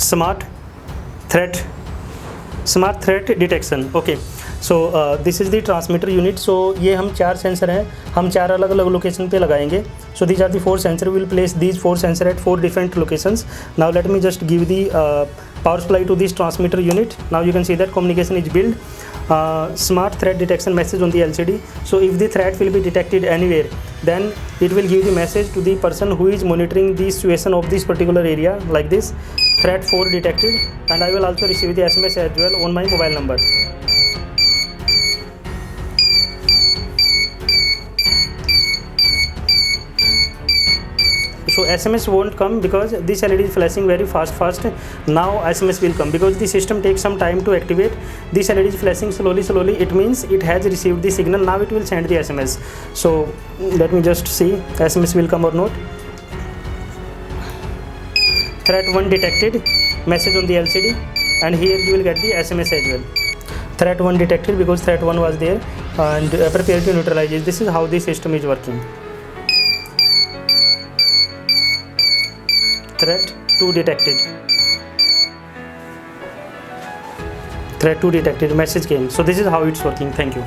Smart threat detection. Okay, so this is the transmitter unit. So ये हम 4 sensor हैं, हम 4 अलग अलग लोकेशन पे लगाएंगे। So these are the 4 sensor, will place these 4 sensor at 4 different locations. Now let me just give the power supply to this transmitter unit. Now you can see that communication is built. Smart threat detection message on the LCD. So if the threat will be detected anywhere, then it will give the message to the person who is monitoring the situation of this particular area, like this: threat 4 detected, and I will also receive the SMS as well on my mobile number. So SMS won't come because this LED is flashing very fast. Now SMS will come because the system takes some time to activate. This LED is flashing slowly. It means it has received the signal. Now it will send the SMS. So let me just see SMS will come or not. Threat 1 detected, message on the LCD, and here you will get the SMS as well. Threat 1 detected because threat 1 was there, and prepare to neutralize it. This is how the system is working. Threat 2 detected. Threat 2 detected, message came. So this is how it's working. Thank you.